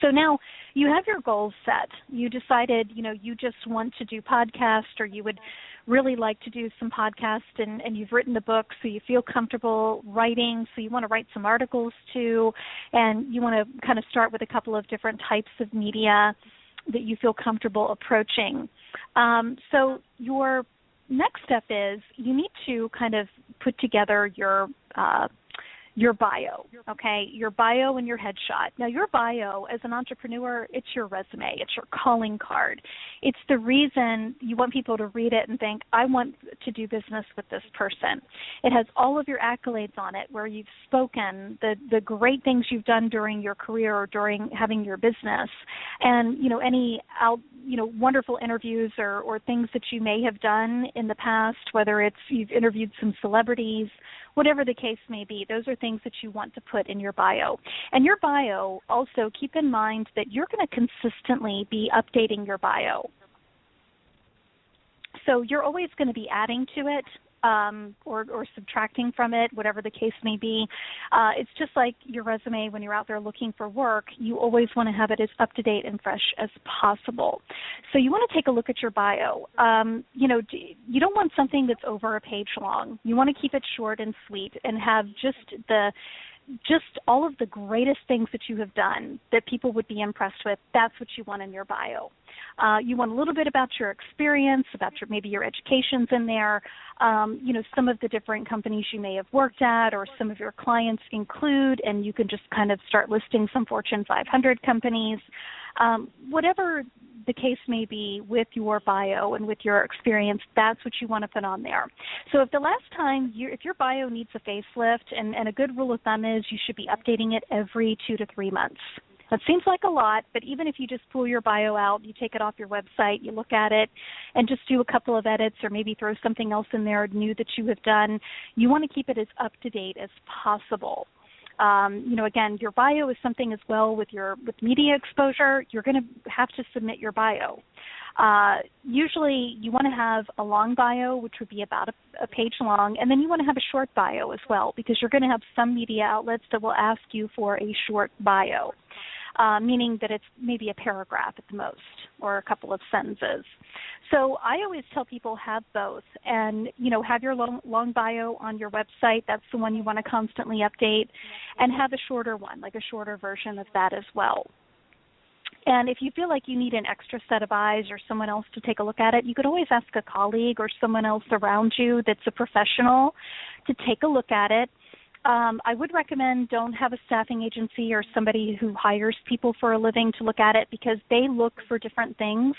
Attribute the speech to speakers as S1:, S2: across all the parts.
S1: So now you have your goals set. You decided, you just want to do podcasts, or you would really like to do some podcasts, and you've written the book, so you feel comfortable writing, so you want to write some articles too, and you want to kind of start with a couple of different types of media that you feel comfortable approaching. So your next step is you need to kind of put together your bio, okay, your bio and your headshot. Now, your bio as an entrepreneur, it's your resume. It's your calling card. It's the reason you want people to read it and think, I want to do business with this person. It has all of your accolades on it, where you've spoken, the great things you've done during your career or during having your business, and, any wonderful interviews or things that you may have done in the past, whether it's you've interviewed some celebrities, whatever the case may be. Those are things that you want to put in your bio. And your bio, also keep in mind that you're going to consistently be updating your bio. So you're always going to be adding to it or subtracting from it, whatever the case may be. It's just like your resume when you're out there looking for work. You always want to have it as up-to-date and fresh as possible. So you want to take a look at your bio. You don't want something that's over a page long. You want to keep it short and sweet and have just all of the greatest things that you have done that people would be impressed with. That's what you want in your bio. You want a little bit about your experience, about maybe your education's in there, some of the different companies you may have worked at or some of your clients include, and you can just kind of start listing some Fortune 500 companies. Whatever the case may be with your bio and with your experience, that's what you want to put on there. So if the last time, if your bio needs a facelift, and a good rule of thumb is you should be updating it every 2 to 3 months. That seems like a lot, but even if you just pull your bio out, you take it off your website, you look at it, and just do a couple of edits or maybe throw something else in there new that you have done, you want to keep it as up-to-date as possible. Again, your bio is something as well with media exposure. You're going to have to submit your bio. Usually you want to have a long bio, which would be about a page long, and then you want to have a short bio as well, because you're going to have some media outlets that will ask you for a short bio, meaning that it's maybe a paragraph at the most or a couple of sentences. So I always tell people have both, and have your long bio on your website. That's the one you want to constantly update, and have a shorter one, like a shorter version of that as well. And if you feel like you need an extra set of eyes or someone else to take a look at it, you could always ask a colleague or someone else around you that's a professional to take a look at it. I would recommend don't have a staffing agency or somebody who hires people for a living to look at it, because they look for different things,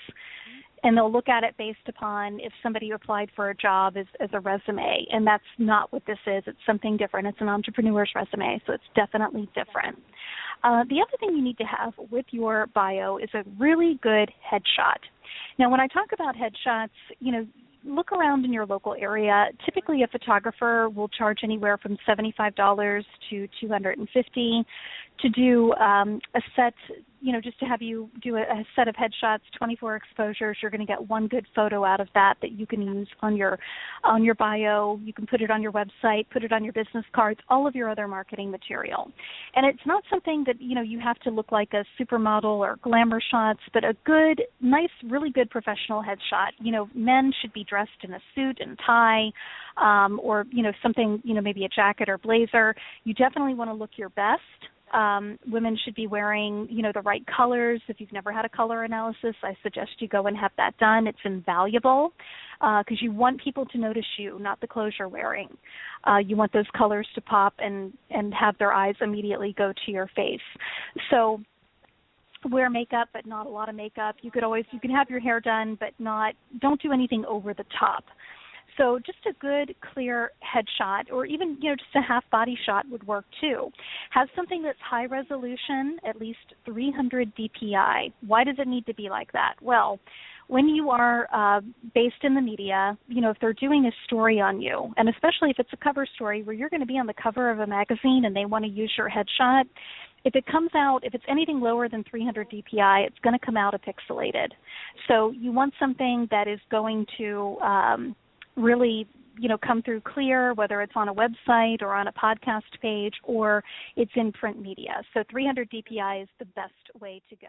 S1: and they'll look at it based upon if somebody applied for a job as a resume, and that's not what this is. It's something different. It's an entrepreneur's resume, so it's definitely different. The other thing you need to have with your bio is a really good headshot. Now, when I talk about headshots, look around in your local area. Typically, a photographer will charge anywhere from $75 to $250 to do a set, just to have you do a set of headshots, 24 exposures. You're going to get one good photo out of that you can use on your bio. You can put it on your website, put it on your business cards, all of your other marketing material. And it's not something that, you have to look like a supermodel or glamour shots, but a good, nice, really good professional headshot. Men should be dressed in a suit and tie, or, something, maybe a jacket or blazer. You definitely want to look your best. Women should be wearing, the right colors. If you've never had a color analysis, I suggest you go and have that done. It's invaluable because you want people to notice you, not the clothes you're wearing. You want those colors to pop and have their eyes immediately go to your face. So wear makeup, but not a lot of makeup. You can have your hair done, but don't do anything over the top. So just a good, clear headshot, or even, just a half-body shot would work too. Have something that's high resolution, at least 300 DPI. Why does it need to be like that? Well, when you are based in the media, if they're doing a story on you, and especially if it's a cover story where you're going to be on the cover of a magazine and they want to use your headshot, if it comes out, if it's anything lower than 300 DPI, it's going to come out pixelated. So you want something that is going to really come through clear, whether it's on a website or on a podcast page or it's in print media. So 300 DPI is the best way to go.